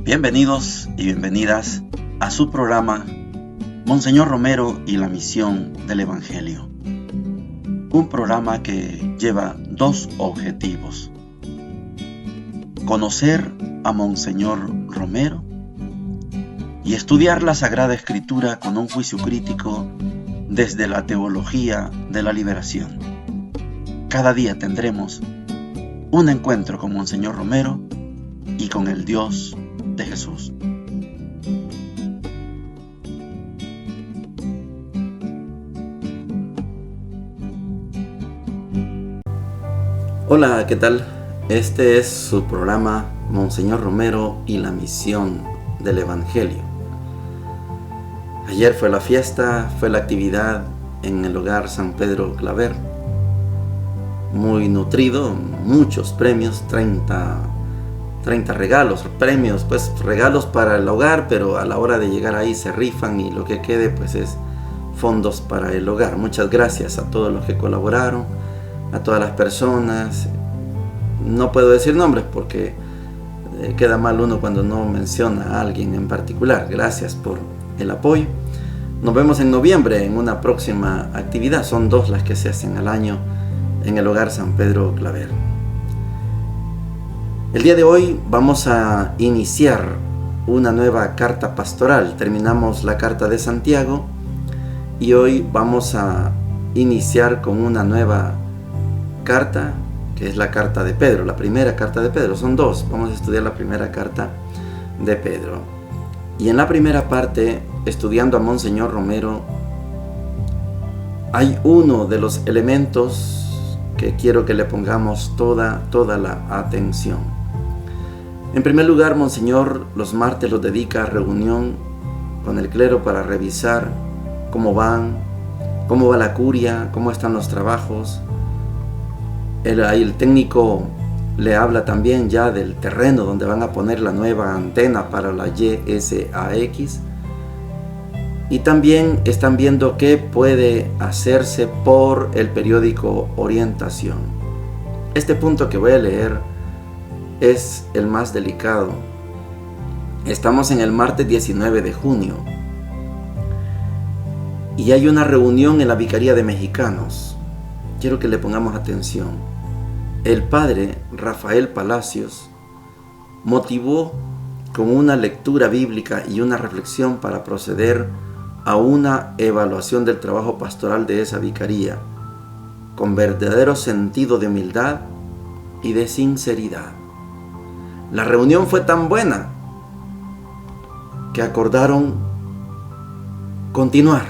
Bienvenidos y bienvenidas a su programa Monseñor Romero y la misión del Evangelio. Un programa que lleva dos objetivos: conocer a Monseñor Romero y estudiar la Sagrada Escritura con un juicio crítico desde la teología de la liberación. Cada día tendremos un encuentro con Monseñor Romero y con el Dios de Jesús. Hola, ¿qué tal? Este es su programa Monseñor Romero y la misión del Evangelio. Ayer fue la fiesta, fue la actividad en el hogar San Pedro Claver. Muy nutrido, muchos premios, 30 regalos, premios, pues regalos para el hogar, pero a la hora de llegar ahí se rifan y lo que quede pues es fondos para el hogar. Muchas gracias a todos los que colaboraron, a todas las personas. No puedo decir nombres porque queda mal uno cuando no menciona a alguien en particular. Gracias por el apoyo. Nos vemos en noviembre en una próxima actividad. Son 2 las que se hacen al año en el hogar San Pedro Claver. El día de hoy vamos a iniciar una nueva carta pastoral. Terminamos la carta de Santiago y hoy vamos a iniciar con una nueva carta, que es la carta de Pedro, la primera carta de Pedro. Son 2, vamos a estudiar la primera carta de Pedro. Y en la primera parte, estudiando a Monseñor Romero, hay uno de los elementos que quiero que le pongamos toda la atención. En primer lugar, Monseñor los martes los dedica a reunión con el clero para revisar cómo va la curia, cómo están los trabajos. El técnico le habla también ya del terreno donde van a poner la nueva antena para la YSAX. Y también están viendo qué puede hacerse por el periódico Orientación. Este punto que voy a leer es el más delicado. Estamos en el martes 19 de junio y hay una reunión en la Vicaría de Mexicanos. Quiero que le pongamos atención. El padre Rafael Palacios motivó con una lectura bíblica y una reflexión para proceder a una evaluación del trabajo pastoral de esa vicaría, con verdadero sentido de humildad y de sinceridad. La reunión fue tan buena que acordaron continuar.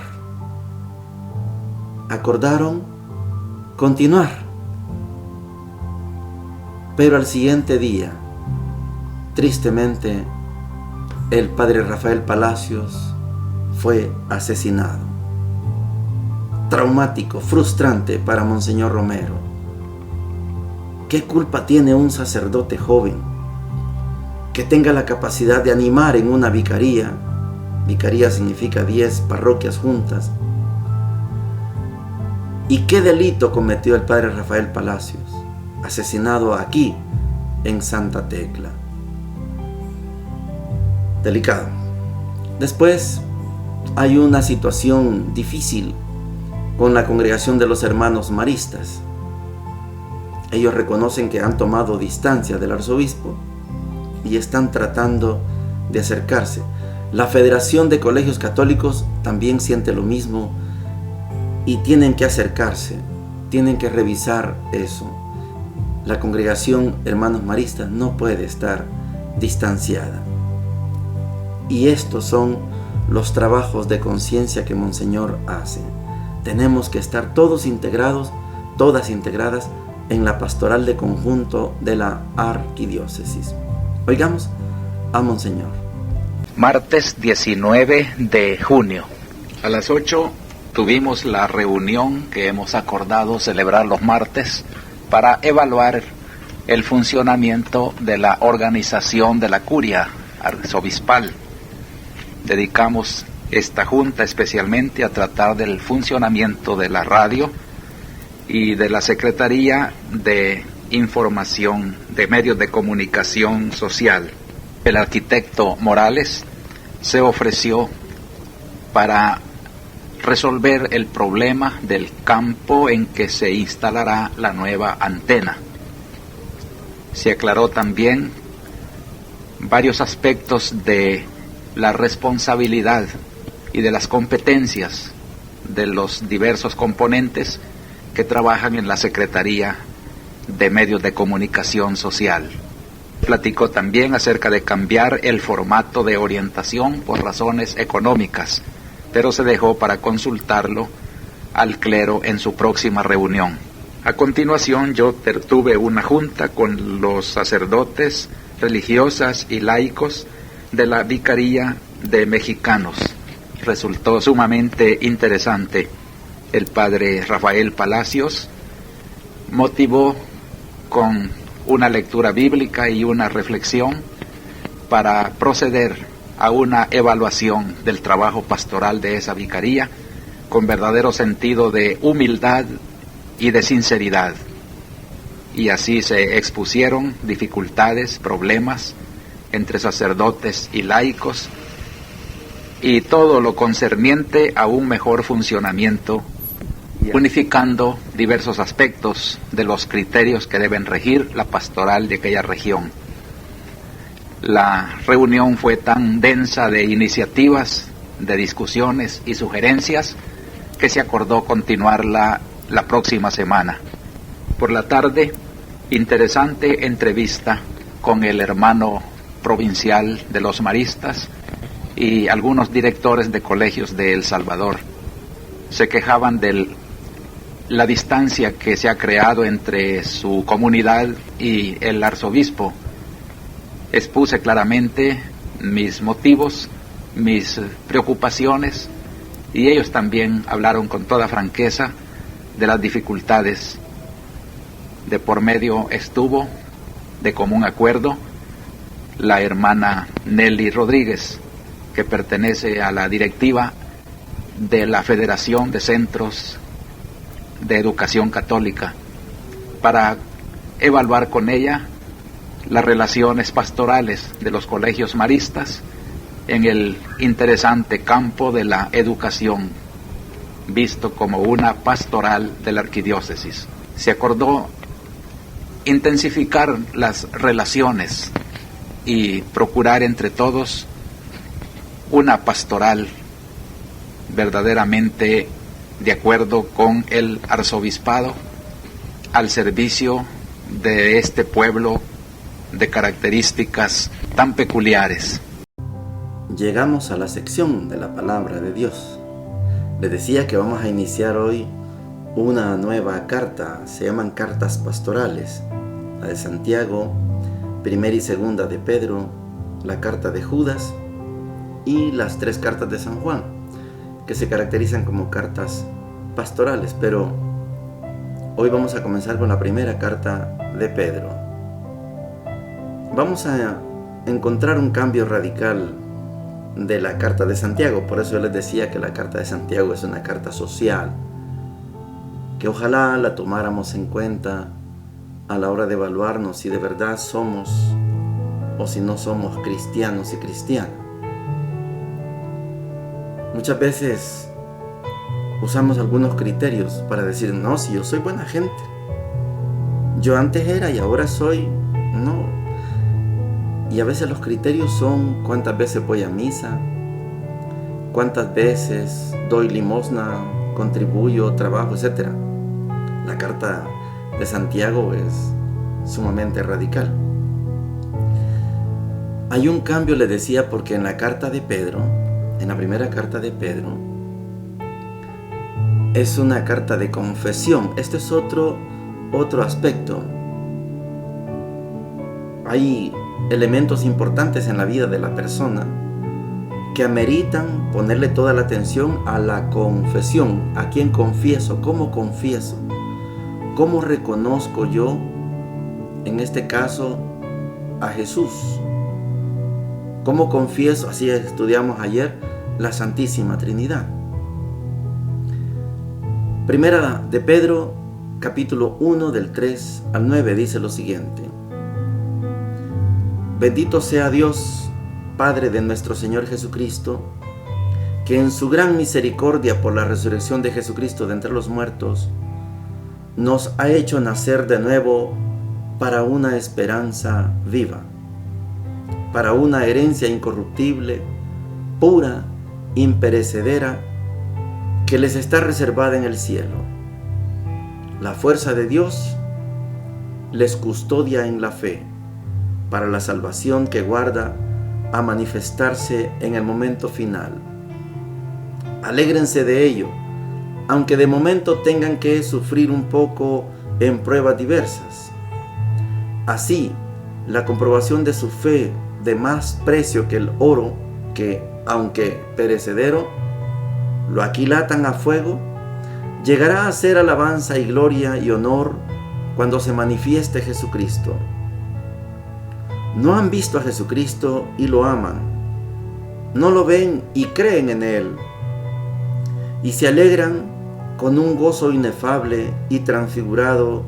Pero al siguiente día, tristemente, el padre Rafael Palacios fue asesinado. Traumático, frustrante para Monseñor Romero. ¿Qué culpa tiene un sacerdote joven que tenga la capacidad de animar en una vicaría? Vicaría significa 10 parroquias juntas. ¿Y qué delito cometió el padre Rafael Palacios? Asesinado aquí, en Santa Tecla. Delicado. Después hay una situación difícil con la congregación de los hermanos maristas. Ellos reconocen que han tomado distancia del arzobispo y están tratando de acercarse. La Federación de Colegios Católicos también siente lo mismo y tienen que acercarse, tienen que revisar eso. La congregación Hermanos Maristas no puede estar distanciada. Y estos son los trabajos de conciencia que Monseñor hace. Tenemos que estar todos integrados, todas integradas en la pastoral de conjunto de la arquidiócesis. Oigamos a Monseñor. Martes 19 de junio. A las 8 tuvimos la reunión que hemos acordado celebrar los martes para evaluar el funcionamiento de la organización de la curia arzobispal. Dedicamos esta junta especialmente a tratar del funcionamiento de la radio y de la Secretaría de Información de Medios de Comunicación Social. El arquitecto Morales se ofreció para resolver el problema del campo en que se instalará la nueva antena. Se aclaró también varios aspectos de la responsabilidad y de las competencias de los diversos componentes que trabajan en la Secretaría de Medios de Comunicación Social. Platicó también acerca de cambiar el formato de orientación por razones económicas, pero se dejó para consultarlo al clero en su próxima reunión. A continuación yo tuve una junta con los sacerdotes, religiosas y laicos de la Vicaría de Mexicanos. Resultó sumamente interesante. El padre Rafael Palacios motivó con una lectura bíblica y una reflexión para proceder a una evaluación del trabajo pastoral de esa vicaría con verdadero sentido de humildad y de sinceridad. Y así se expusieron dificultades, problemas entre sacerdotes y laicos y todo lo concerniente a un mejor funcionamiento, unificando diversos aspectos de los criterios que deben regir la pastoral de aquella región. La reunión fue tan densa de iniciativas, de discusiones y sugerencias que se acordó continuarla la próxima semana. Por la tarde, interesante entrevista con el hermano provincial de los maristas y algunos directores de colegios de El Salvador. Se quejaban de la distancia que se ha creado entre su comunidad y el arzobispo. Expuse claramente mis motivos, mis preocupaciones, y ellos también hablaron con toda franqueza de las dificultades. De por medio estuvo, de común acuerdo, la hermana Nelly Rodríguez, que pertenece a la directiva de la Federación de Centros de Educación Católica, para evaluar con ella las relaciones pastorales de los colegios maristas en el interesante campo de la educación, visto como una pastoral de la arquidiócesis. Se acordó intensificar las relaciones y procurar entre todos una pastoral verdaderamente de acuerdo con el arzobispado, al servicio de este pueblo de características tan peculiares. Llegamos a la sección de la palabra de Dios. Les decía que vamos a iniciar hoy una nueva carta, se llaman cartas pastorales, la de Santiago, primera y segunda de Pedro, la carta de Judas y las 3 cartas de San Juan, que se caracterizan como cartas pastorales, pero hoy vamos a comenzar con la primera carta de Pedro. Vamos a encontrar un cambio radical de la carta de Santiago, por eso yo les decía que la carta de Santiago es una carta social, que ojalá la tomáramos en cuenta a la hora de evaluarnos si de verdad somos o si no somos cristianos y cristianas. Muchas veces usamos algunos criterios para decir, no, si yo soy buena gente, yo antes era y ahora soy, no. Y a veces los criterios son cuántas veces voy a misa, cuántas veces doy limosna, contribuyo, trabajo, etc. La carta de Santiago es sumamente radical. Hay un cambio, les decía, porque en la carta de Pedro, en la primera carta de Pedro, es una carta de confesión. Este es otro aspecto. Hay elementos importantes en la vida de la persona que ameritan ponerle toda la atención a la confesión. ¿A quién confieso? ¿Cómo confieso? ¿Cómo reconozco yo, en este caso, a Jesús? ¿Cómo confieso? Así estudiamos ayer la Santísima Trinidad. Primera de Pedro, capítulo 1, del 3 al 9, dice lo siguiente. Bendito sea Dios, Padre de nuestro Señor Jesucristo, que en su gran misericordia por la resurrección de Jesucristo de entre los muertos, nos ha hecho nacer de nuevo para una esperanza viva, para una herencia incorruptible, pura, imperecedera, que les está reservada en el cielo. La fuerza de Dios les custodia en la fe, para la salvación que guarda a manifestarse en el momento final. Alégrense de ello, aunque de momento tengan que sufrir un poco en pruebas diversas. Así, la comprobación de su fe, de más precio que el oro, que, aunque perecedero, lo aquilatan a fuego, llegará a ser alabanza y gloria y honor cuando se manifieste Jesucristo. No han visto a Jesucristo y lo aman, no lo ven y creen en Él, y se alegran con un gozo inefable y transfigurado,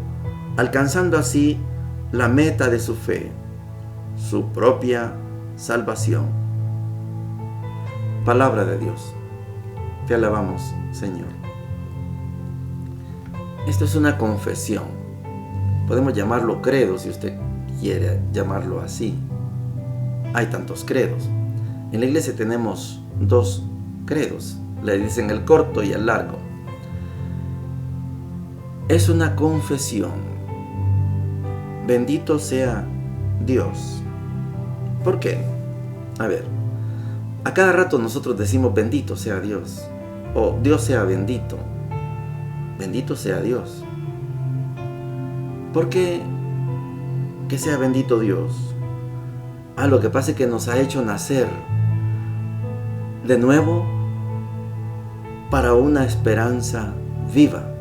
alcanzando así la meta de su fe, su propia salvación. Palabra de Dios. Te alabamos, Señor. Esto es una confesión. Podemos llamarlo credo si usted quiere llamarlo así. Hay tantos credos. En la iglesia tenemos 2 credos. Le dicen el corto y el largo. Es una confesión. Bendito sea Dios. ¿Por qué? A ver, a cada rato nosotros decimos bendito sea Dios, o Dios sea bendito. Bendito sea Dios. ¿Por qué que sea bendito Dios? Lo que pasa es que nos ha hecho nacer de nuevo para una esperanza viva.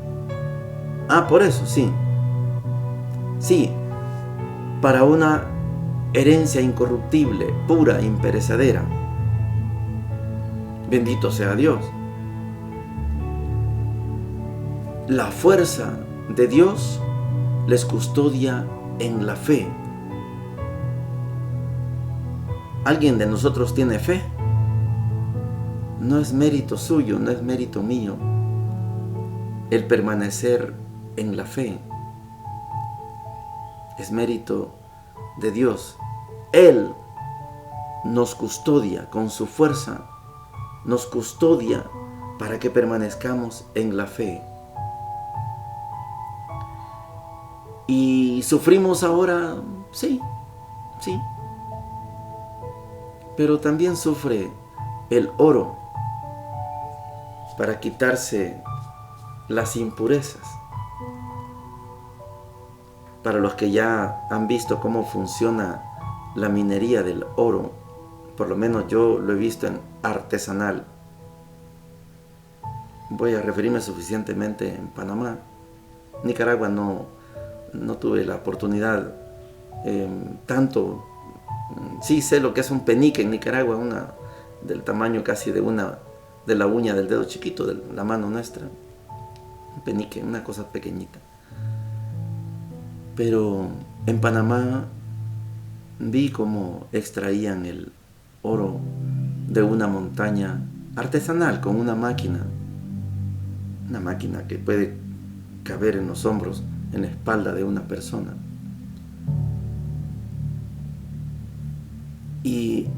Por eso, sí. Sí, para una herencia incorruptible, pura, imperecedera. Bendito sea Dios. La fuerza de Dios les custodia en la fe. ¿Alguien de nosotros tiene fe? No es mérito suyo, no es mérito mío el permanecer en la fe. Es mérito de Dios. Él nos custodia con su fuerza, nos custodia para que permanezcamos en la fe. ¿Y sufrimos ahora? Sí, sí. Pero también sufre el oro para quitarse las impurezas. Para los que ya han visto cómo funciona la minería del oro, por lo menos yo lo he visto en artesanal. Voy a referirme suficientemente en Panamá. Nicaragua no tuve la oportunidad tanto. Sí sé lo que es un penique en Nicaragua, una del tamaño casi de la uña del dedo chiquito de la mano nuestra. Un penique, una cosa pequeñita. Pero en Panamá vi cómo extraían el oro de una montaña artesanal con una máquina que puede caber en los hombros, en la espalda de una persona. Y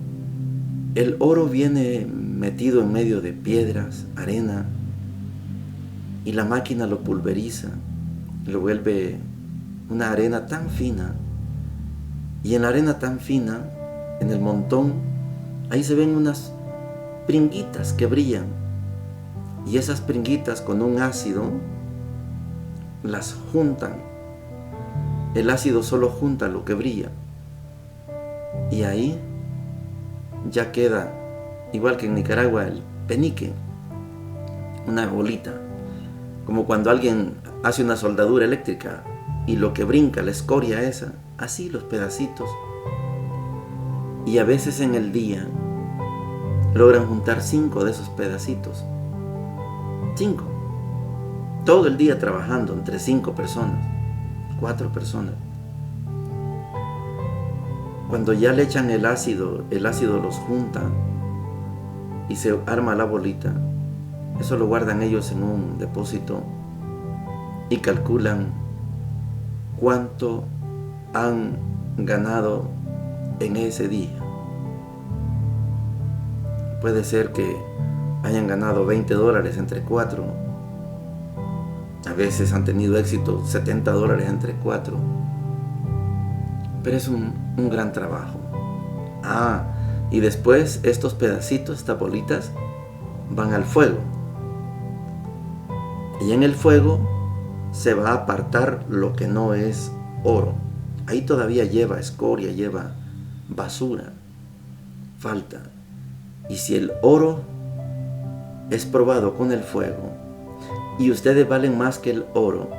el oro viene metido en medio de piedras, arena, y la máquina lo pulveriza, lo vuelve una arena tan fina, y en la arena tan fina, en el montón, ahí se ven unas pringuitas que brillan, y esas pringuitas con un ácido las juntan. El ácido solo junta lo que brilla, y ahí ya queda, igual que en Nicaragua, el penique, una bolita, como cuando alguien hace una soldadura eléctrica y lo que brinca, la escoria esa, así los pedacitos. Y a veces en el día logran juntar 5 de esos pedacitos. 5. Todo el día trabajando entre 5 personas, 4 personas. Cuando ya le echan el ácido los juntan y se arma la bolita. Eso lo guardan ellos en un depósito y calculan cuánto han ganado en ese día. Puede ser que hayan ganado $20 entre 4. A veces han tenido éxito, $70 entre 4. Pero es un gran trabajo. Y después estos pedacitos, estas bolitas, van al fuego. Y en el fuego se va a apartar lo que no es oro. Ahí todavía lleva escoria, lleva basura, falta. Y si el oro es probado con el fuego y ustedes valen más que el oro,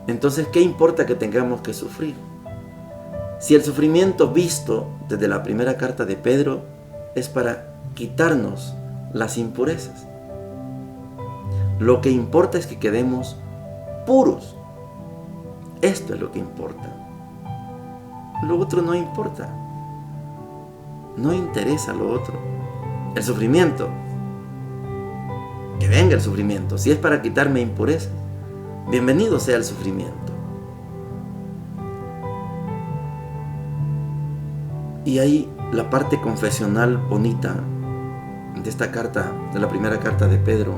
entonces ¿qué importa que tengamos que sufrir? Si el sufrimiento visto desde la primera carta de Pedro es para quitarnos las impurezas, lo que importa es que quedemos puros. Esto es lo que importa. Lo otro no importa. No interesa lo otro. El sufrimiento, que venga el sufrimiento. Si es para quitarme impurezas, bienvenido sea el sufrimiento. Y ahí la parte confesional bonita de esta carta, de la primera carta de Pedro,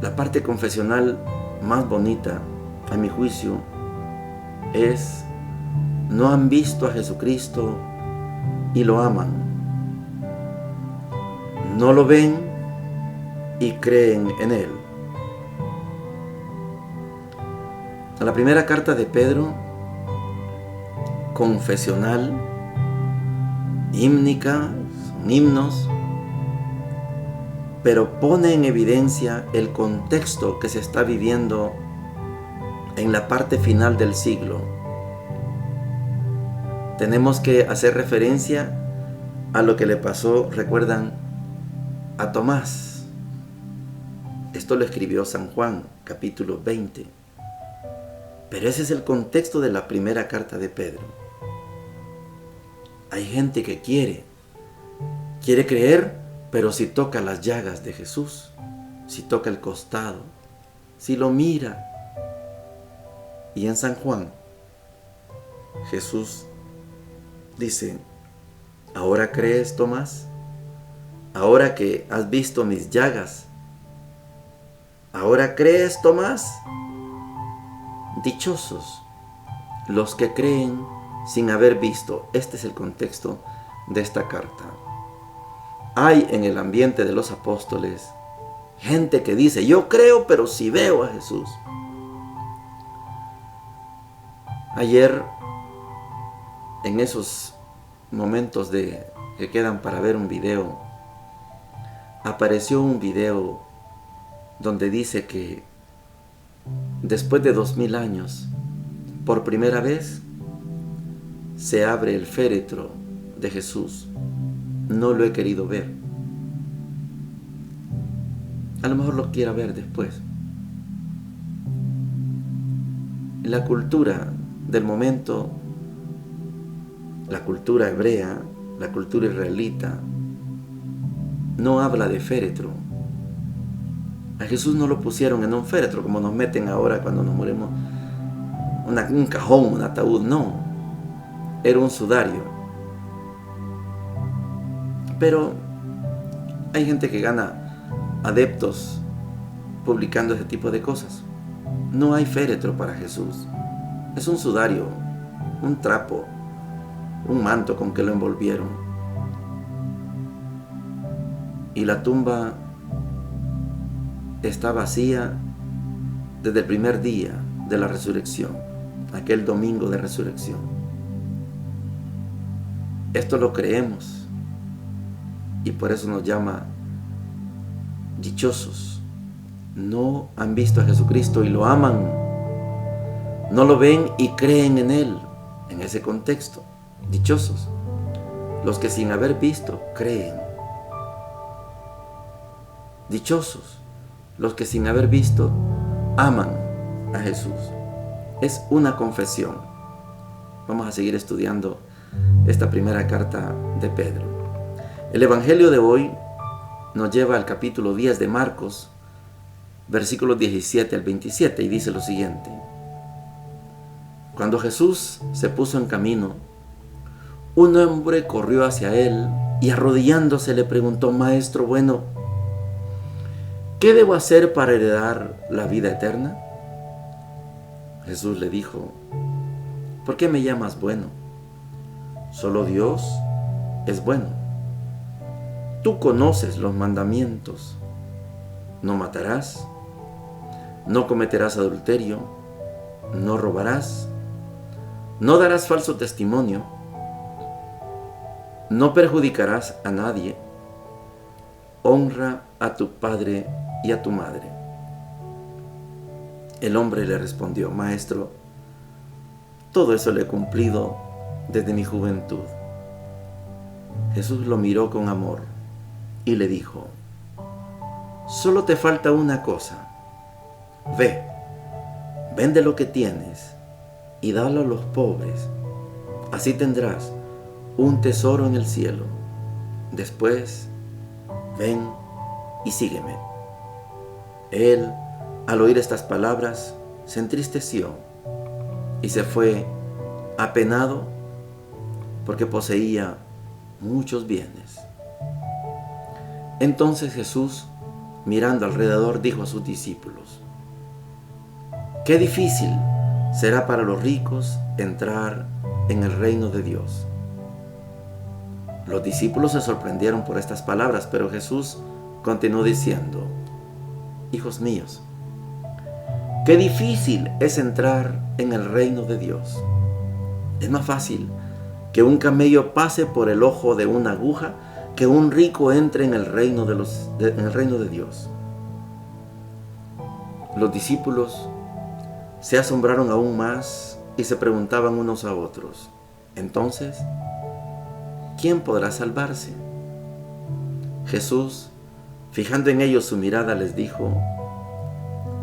la parte confesional más bonita, a mi juicio, es: no han visto a Jesucristo y lo aman. No lo ven y creen en Él. La primera carta de Pedro, confesional, hímnica, son himnos, pero pone en evidencia el contexto que se está viviendo en la parte final del siglo. Tenemos que hacer referencia a lo que le pasó, recuerdan, a Tomás. Esto lo escribió San Juan, capítulo 20. Pero ese es el contexto de la primera carta de Pedro. Hay gente que quiere creer, pero si toca las llagas de Jesús, si toca el costado, si lo mira. Y en San Juan, Jesús dice: ¿ahora crees, Tomás? ¿Ahora que has visto mis llagas? ¿Ahora crees, Tomás? Dichosos los que creen sin haber visto. Este es el contexto de esta carta. Hay en el ambiente de los apóstoles gente que dice: yo creo, pero si veo a Jesús. Ayer, en esos momentos que quedan para ver un video, apareció un video donde dice que después de 2000 años, por primera vez, se abre el féretro de Jesús. No lo he querido ver. A lo mejor lo quiera ver después. La cultura del momento, la cultura hebrea, la cultura israelita, no habla de féretro. A Jesús no lo pusieron en un féretro como nos meten ahora cuando nos morimos, un cajón, un ataúd. No, era un sudario. Pero hay gente que gana adeptos publicando ese tipo de cosas. No hay féretro para Jesús. Es un sudario, un trapo, un manto con que lo envolvieron. Y la tumba está vacía desde el primer día de la resurrección, aquel domingo de resurrección. Esto lo creemos y por eso nos llama dichosos. No han visto a Jesucristo y lo aman. No lo ven y creen en Él. En ese contexto, dichosos los que sin haber visto creen. Dichosos los que sin haber visto aman a Jesús. Es una confesión. Vamos a seguir estudiando esta primera carta de Pedro. El Evangelio de hoy nos lleva al capítulo 10 de Marcos, versículos 17 al 27, y dice lo siguiente. Cuando Jesús se puso en camino, un hombre corrió hacia él y arrodillándose le preguntó: Maestro bueno, ¿qué debo hacer para heredar la vida eterna? Jesús le dijo: ¿por qué me llamas bueno? Solo Dios es bueno. Tú conoces los mandamientos: no matarás, no cometerás adulterio, no robarás, no darás falso testimonio, no perjudicarás a nadie, honra a tu padre y a tu madre. El hombre le respondió: Maestro, todo eso lo he cumplido desde mi juventud. Jesús lo miró con amor y le dijo: solo te falta una cosa. Ve, vende lo que tienes y dalo a los pobres. Así tendrás un tesoro en el cielo. Después, ven y sígueme. Él, al oír estas palabras, se entristeció y se fue apenado porque poseía muchos bienes. Entonces Jesús, mirando alrededor, dijo a sus discípulos: qué difícil será para los ricos entrar en el reino de Dios. Los discípulos se sorprendieron por estas palabras, pero Jesús continuó diciendo: hijos míos, qué difícil es entrar en el reino de Dios. Es más fácil que un camello pase por el ojo de una aguja que un rico entre en el reino de Dios. Los discípulos se asombraron aún más y se preguntaban unos a otros: entonces, ¿quién podrá salvarse? Jesús, fijando en ellos su mirada, les dijo: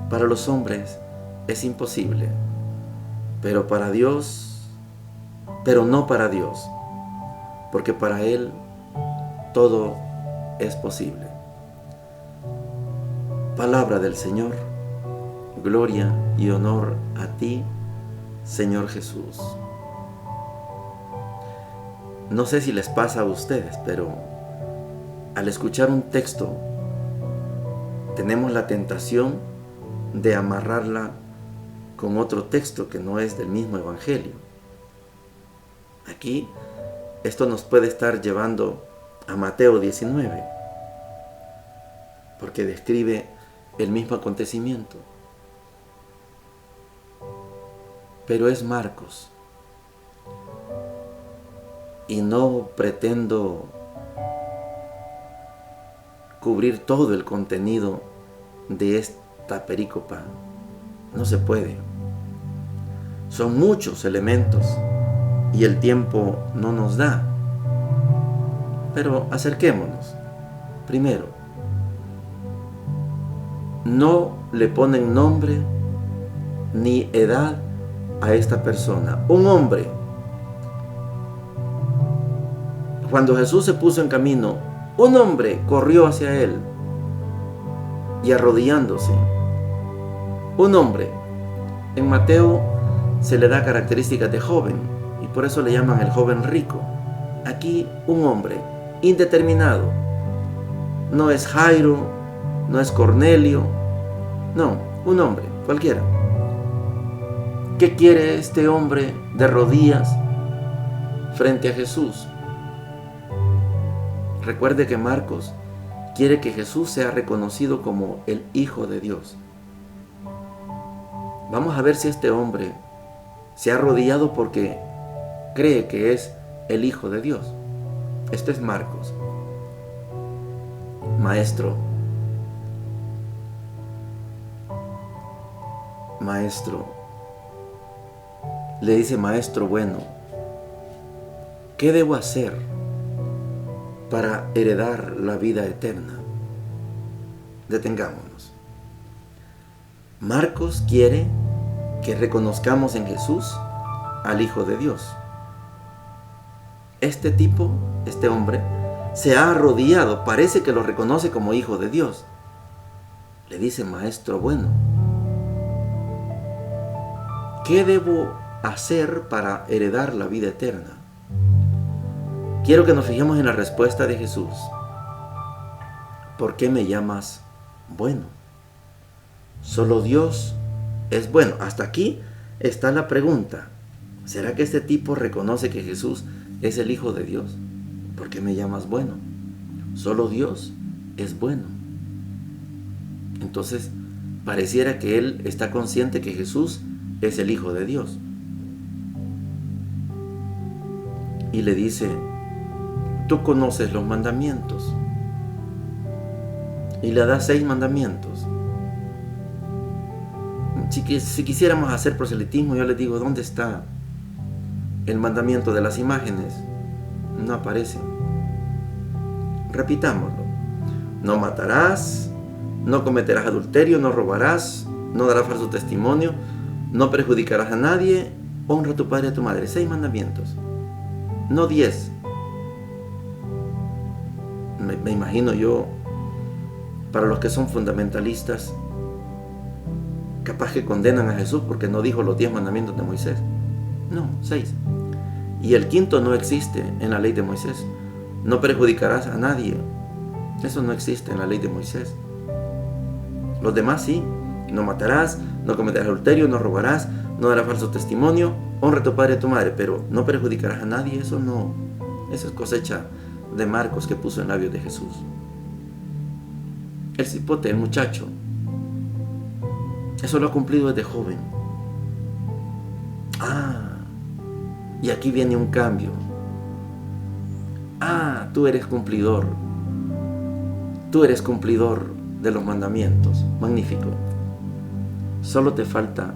para los hombres es imposible, pero no para Dios, porque para Él todo es posible. Palabra del Señor. Gloria y honor a ti, Señor Jesús. No sé si les pasa a ustedes, pero al escuchar un texto tenemos la tentación de amarrarla con otro texto que no es del mismo Evangelio. Aquí esto nos puede estar llevando a Mateo 19, porque describe el mismo acontecimiento. Pero es Marcos, y no pretendo cubrir todo el contenido de esta perícopa. No se puede. Son muchos elementos y el tiempo no nos da. Pero acerquémonos. Primero, no le ponen nombre ni edad a esta persona. Un hombre. Cuando Jesús se puso en camino, un hombre corrió hacia él y arrodillándose. Un hombre. En Mateo se le da características de joven y por eso le llaman el joven rico. Aquí un hombre indeterminado. No es Jairo, no es Cornelio, no, un hombre cualquiera. ¿Qué quiere este hombre de rodillas frente a Jesús? Recuerde que Marcos quiere que Jesús sea reconocido como el Hijo de Dios. Vamos a ver si este hombre se ha arrodillado porque cree que es el Hijo de Dios. Esto es Marcos. Maestro, le dice: maestro bueno, ¿qué debo hacer para heredar la vida eterna? Detengámonos. Marcos quiere que reconozcamos en Jesús al Hijo de Dios. Este tipo, este hombre, se ha arrodillado, parece que lo reconoce como Hijo de Dios. Le dice: Maestro bueno, ¿qué debo hacer para heredar la vida eterna? Quiero que nos fijemos en la respuesta de Jesús. ¿Por qué me llamas bueno? Solo Dios es bueno. Hasta aquí está la pregunta. ¿Será que este tipo reconoce que Jesús es el Hijo de Dios? ¿Por qué me llamas bueno? Solo Dios es bueno. Entonces, pareciera que él está consciente que Jesús es el Hijo de Dios. Y le dice: tú conoces los mandamientos. Y le da 6 mandamientos. Si quisiéramos hacer proselitismo, yo les digo: ¿dónde está el mandamiento de las imágenes? No aparece. Repitámoslo: no matarás, no cometerás adulterio, no robarás, no darás falso testimonio, no perjudicarás a nadie, honra a tu padre y a tu madre. 6 mandamientos, no 10. Me imagino yo, para los que son fundamentalistas, capaz que condenan a Jesús porque no dijo los 10 mandamientos de Moisés. No, 6. Y el 5.º no existe en la ley de Moisés. No perjudicarás a nadie. Eso no existe en la ley de Moisés. Los demás sí. No matarás, no cometerás adulterio, no robarás, no darás falso testimonio, honra a tu padre y a tu madre, pero no perjudicarás a nadie. Eso no. Eso es cosecha de Marcos que puso en labios de Jesús. El cipote, el muchacho, eso lo ha cumplido desde joven. Y aquí viene un cambio. Tú eres cumplidor. Tú eres cumplidor de los mandamientos. Magnífico. Solo te falta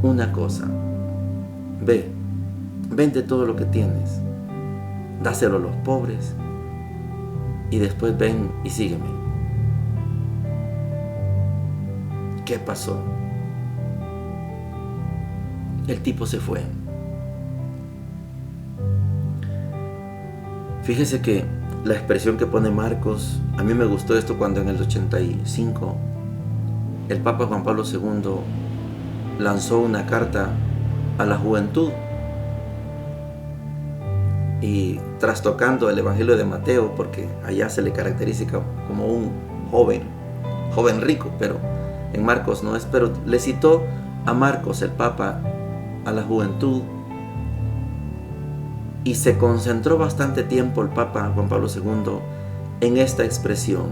una cosa. Vende todo lo que tienes. Dáselo a los pobres. Y después ven y sígueme. ¿Qué pasó? El tipo se fue. Fíjese que la expresión que pone Marcos, a mí me gustó esto cuando en el 85 el Papa Juan Pablo II lanzó una carta a la juventud y trastocando el Evangelio de Mateo, porque allá se le caracteriza como un joven rico, pero en Marcos no es, pero le citó a Marcos, el Papa, a la juventud, y se concentró bastante tiempo el Papa Juan Pablo II en esta expresión: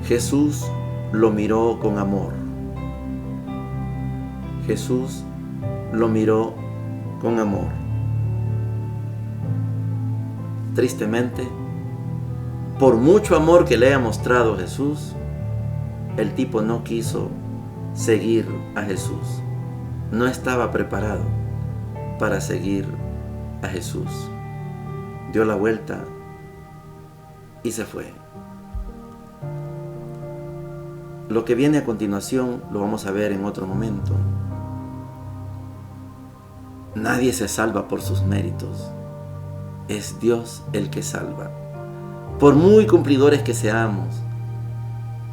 Jesús lo miró con amor. Jesús lo miró con amor. Tristemente, por mucho amor que le haya mostrado Jesús, el tipo no quiso seguir a Jesús. No estaba preparado para seguir a Jesús. Dio la vuelta y se fue. Lo que viene a continuación lo vamos a ver en otro momento. Nadie se salva por sus méritos. Es Dios el que salva. Por muy cumplidores que seamos,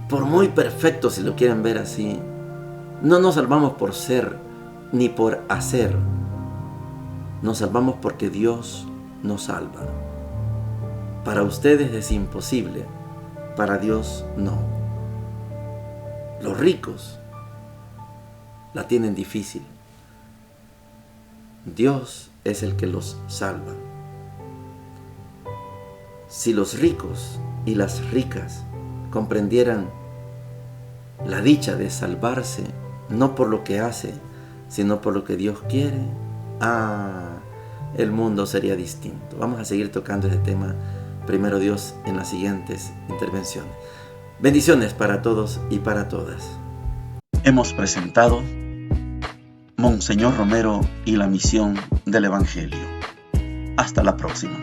por muy perfectos, si lo quieren ver así, no nos salvamos por ser ni por hacer. Nos salvamos porque Dios nos salva. Para ustedes es imposible, para Dios no. Los ricos la tienen difícil. Dios es el que los salva. Si los ricos y las ricas comprendieran la dicha de salvarse, no por lo que hace, sino por lo que Dios quiere, el mundo sería distinto. Vamos a seguir tocando este tema, primero Dios, en las siguientes intervenciones. Bendiciones para todos y para todas. Hemos presentado Monseñor Romero y la misión del Evangelio. Hasta la próxima.